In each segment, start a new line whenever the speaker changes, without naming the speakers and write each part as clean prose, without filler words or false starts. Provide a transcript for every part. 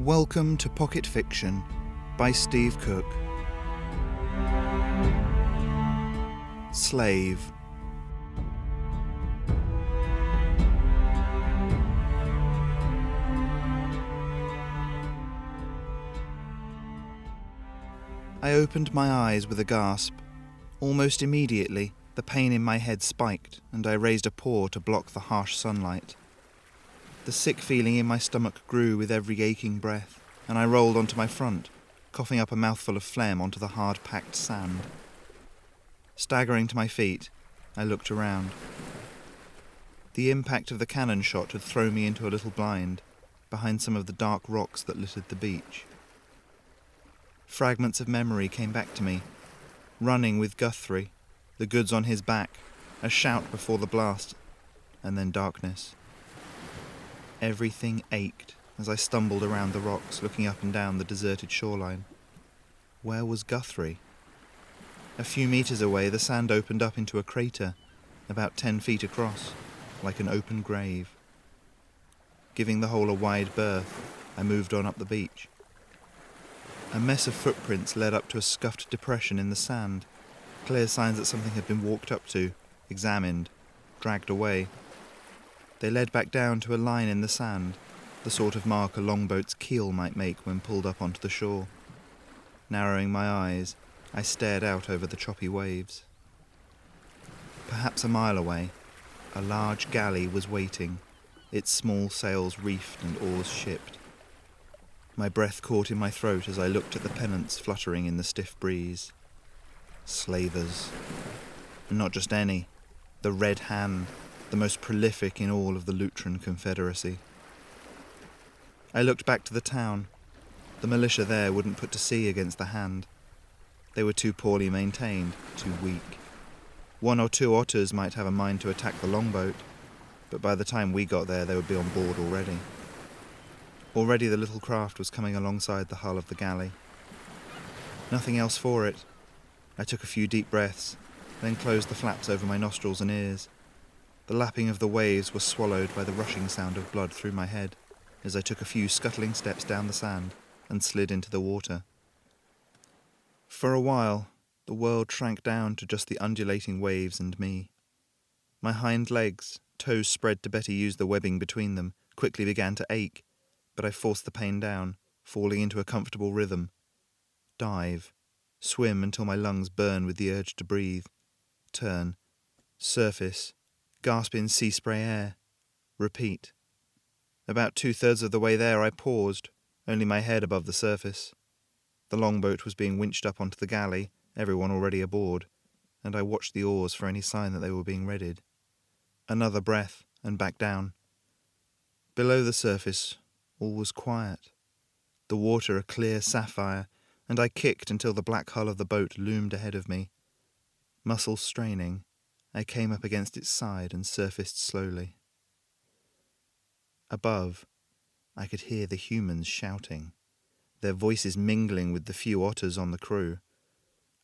Welcome to Pocket Fiction by Steve Cook. Slave. I opened my eyes with a gasp. Almost immediately, the pain in my head spiked, and I raised a paw to block the harsh sunlight. The sick feeling in my stomach grew with every aching breath, and I rolled onto my front, coughing up a mouthful of phlegm onto the hard-packed sand. Staggering to my feet, I looked around. The impact of the cannon shot had thrown me into a little blind, behind some of the dark rocks that littered the beach. Fragments of memory came back to me, running with Guthry, the goods on his back, a shout before the blast, and then darkness. Everything ached as I stumbled around the rocks, looking up and down the deserted shoreline. Where was Guthry? A few meters away, the sand opened up into a crater, about 10 feet across, like an open grave. Giving the hole a wide berth, I moved on up the beach. A mess of footprints led up to a scuffed depression in the sand, clear signs that something had been walked up to, examined, dragged away. They led back down to a line in the sand, the sort of mark a longboat's keel might make when pulled up onto the shore. Narrowing my eyes, I stared out over the choppy waves. Perhaps a mile away, a large galley was waiting, its small sails reefed and oars shipped. My breath caught in my throat as I looked at the pennants fluttering in the stiff breeze. Slavers. And not just any. The Red Hand, the most prolific in all of the Lutran Confederacy. I looked back to the town. The militia there wouldn't put to sea against the Hand. They were too poorly maintained, too weak. 1 or 2 otters might have a mind to attack the longboat, but by the time we got there they would be on board already. Already the little craft was coming alongside the hull of the galley. Nothing else for it. I took a few deep breaths, then closed the flaps over my nostrils and ears. The lapping of the waves was swallowed by the rushing sound of blood through my head as I took a few scuttling steps down the sand and slid into the water. For a while, the world shrank down to just the undulating waves and me. My hind legs, toes spread to better use the webbing between them, quickly began to ache, but I forced the pain down, falling into a comfortable rhythm. Dive. Swim until my lungs burn with the urge to breathe. Turn. Surface. Gasp in sea spray air. Repeat. About 2/3 of the way there I paused, only my head above the surface. The longboat was being winched up onto the galley, everyone already aboard, and I watched the oars for any sign that they were being readied. Another breath, and back down. Below the surface, all was quiet. The water a clear sapphire, and I kicked until the black hull of the boat loomed ahead of me. Muscles straining, I came up against its side and surfaced slowly. Above, I could hear the humans shouting, their voices mingling with the few otters on the crew.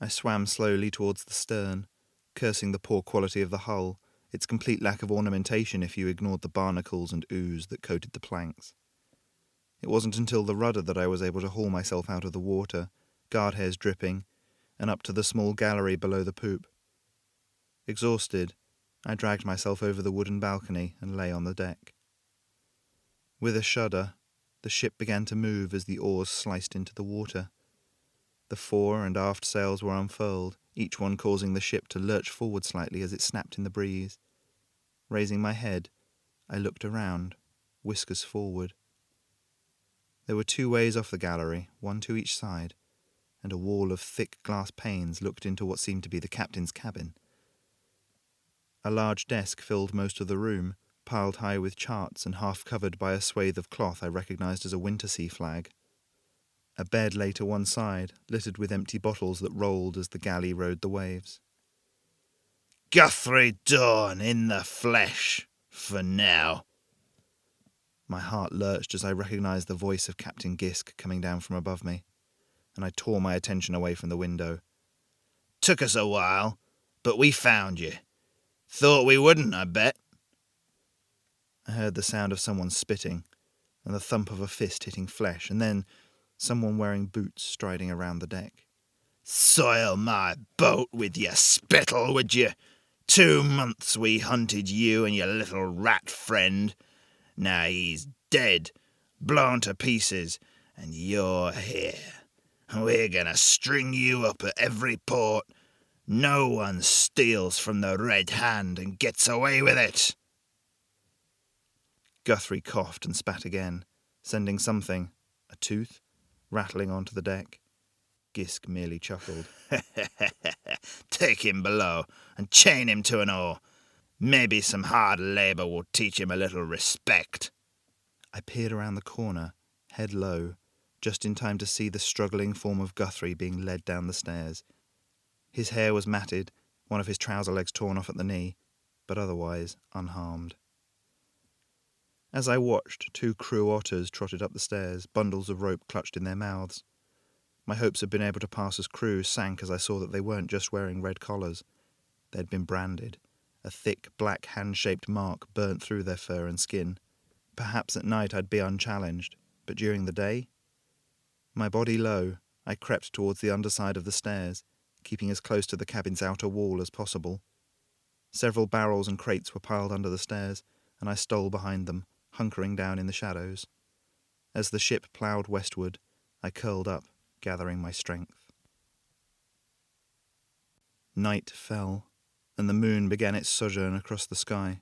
I swam slowly towards the stern, cursing the poor quality of the hull, its complete lack of ornamentation if you ignored the barnacles and ooze that coated the planks. It wasn't until the rudder that I was able to haul myself out of the water, guard hairs dripping, and up to the small gallery below the poop. Exhausted, I dragged myself over the wooden balcony and lay on the deck. With a shudder, the ship began to move as the oars sliced into the water. The fore and aft sails were unfurled, each one causing the ship to lurch forward slightly as it snapped in the breeze. Raising my head, I looked around, whiskers forward. There were 2 ways off the gallery, 1 to each side, and a wall of thick glass panes looked into what seemed to be the captain's cabin. A large desk filled most of the room, piled high with charts and half covered by a swathe of cloth I recognized as a Wintersea flag. A bed lay to one side, littered with empty bottles that rolled as the galley rode the waves. "Guthry Dawn in the flesh, for now." My heart lurched as I recognized the voice of Captain Gisk coming down from above me, and I tore my attention away from the window. "Took us a while, but we found you. Thought we wouldn't, I bet." I heard the sound of someone spitting. and the thump of a fist hitting flesh, and then someone wearing boots striding around the deck. "Soil my boat with your spittle, would you? 2 months we hunted you and your little rat friend. Now he's dead, blown to pieces, and you're here. We're gonna string you up at every port. No one steals from the Red Hand and gets away with it." Guthrie coughed and spat again, sending something, a tooth, rattling onto the deck. Gisk merely chuckled. "Take him below and chain him to an oar. Maybe some hard labour will teach him a little respect." I peered around the corner, head low, just in time to see the struggling form of Guthrie being led down the stairs. His hair was matted, one of his trouser legs torn off at the knee, but otherwise unharmed. As I watched, 2 crew otters trotted up the stairs, bundles of rope clutched in their mouths. My hopes of being able to pass as crew sank as I saw that they weren't just wearing red collars. They'd been branded, a thick, black, hand-shaped mark burnt through their fur and skin. Perhaps at night I'd be unchallenged, but during the day? My body low, I crept towards the underside of the stairs, keeping as close to the cabin's outer wall as possible. Several barrels and crates were piled under the stairs, and I stole behind them, hunkering down in the shadows. As the ship ploughed westward, I curled up, gathering my strength. Night fell, and the moon began its sojourn across the sky.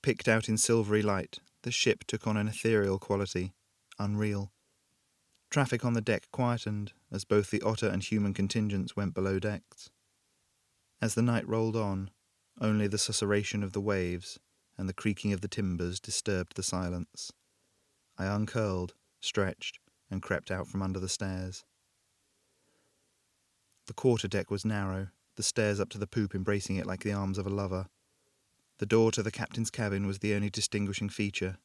Picked out in silvery light, the ship took on an ethereal quality, unreal. Traffic on the deck quietened as both the otter and human contingents went below decks. As the night rolled on, only the susurration of the waves and the creaking of the timbers disturbed the silence. I uncurled, stretched, and crept out from under the stairs. The quarter-deck was narrow, the stairs up to the poop embracing it like the arms of a lover. The door to the captain's cabin was the only distinguishing feature,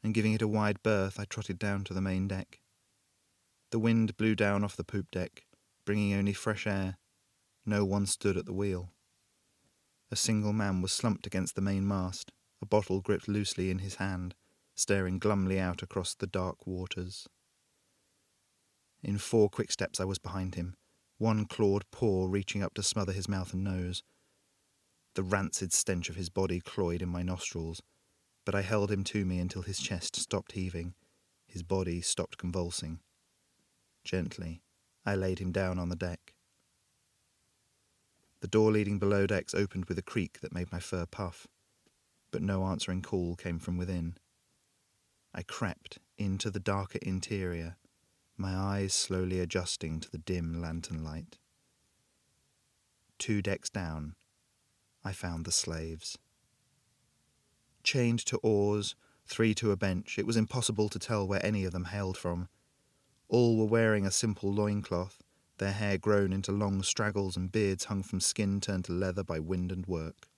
and giving it a wide berth I trotted down to the main deck. The wind blew down off the poop deck, bringing only fresh air. No one stood at the wheel. A single man was slumped against the main mast, a bottle gripped loosely in his hand, staring glumly out across the dark waters. In 4 quick steps I was behind him, one clawed paw reaching up to smother his mouth and nose. The rancid stench of his body cloyed in my nostrils, but I held him to me until his chest stopped heaving, his body stopped convulsing. Gently, I laid him down on the deck. The door leading below decks opened with a creak that made my fur puff, but no answering call came from within. I crept into the darker interior, my eyes slowly adjusting to the dim lantern light. 2 decks down, I found the slaves. Chained to oars, 3 to a bench, it was impossible to tell where any of them hailed from. All were wearing a simple loincloth, their hair grown into long straggles and beards hung from skin turned to leather by wind and work.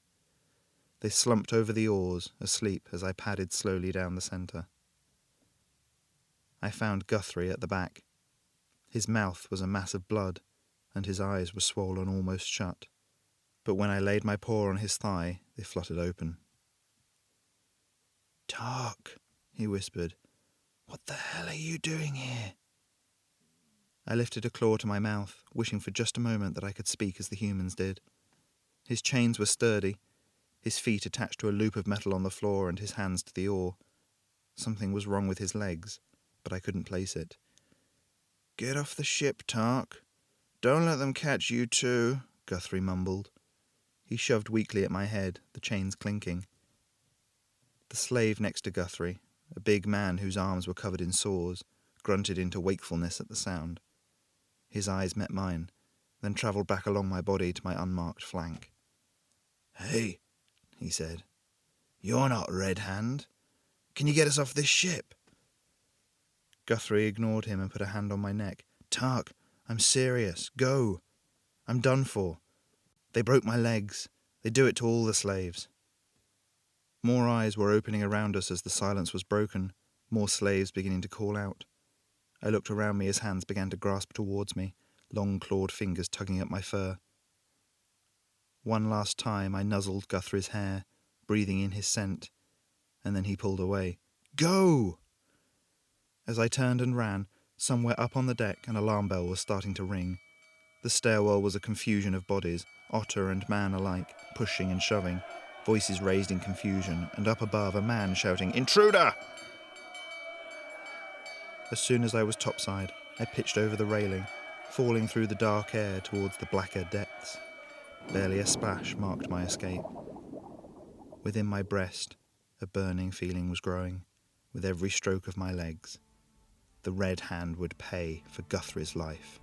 They slumped over the oars, asleep as I padded slowly down the centre. I found Guthrie at the back. His mouth was a mass of blood, and his eyes were swollen almost shut. But when I laid my paw on his thigh, they fluttered open. "Tark," he whispered. "What the hell are you doing here?" I lifted a claw to my mouth, wishing for just a moment that I could speak as the humans did. His chains were sturdy, his feet attached to a loop of metal on the floor and his hands to the oar. Something was wrong with his legs, but I couldn't place it. "Get off the ship, Tark. Don't let them catch you too," Guthrie mumbled. He shoved weakly at my head, the chains clinking. The slave next to Guthrie, a big man whose arms were covered in sores, grunted into wakefulness at the sound. His eyes met mine, then travelled back along my body to my unmarked flank. "Hey," he said. "You're not Red Hand. Can you get us off this ship?" Guthrie ignored him and put a hand on my neck. "Tark, I'm serious. Go. I'm done for. They broke my legs. They do it to all the slaves." More eyes were opening around us as the silence was broken, more slaves beginning to call out. I looked around me as hands began to grasp towards me, long clawed fingers tugging at my fur. One last time I nuzzled Guthrie's hair, breathing in his scent, and then he pulled away. "Go!" As I turned and ran, somewhere up on the deck an alarm bell was starting to ring. The stairwell was a confusion of bodies, otter and man alike, pushing and shoving, voices raised in confusion, and up above a man shouting, "Intruder!" As soon as I was topside, I pitched over the railing, falling through the dark air towards the blacker depths. Barely a splash marked my escape. Within my breast, a burning feeling was growing, with every stroke of my legs. The red hand would pay for Guthrie's life.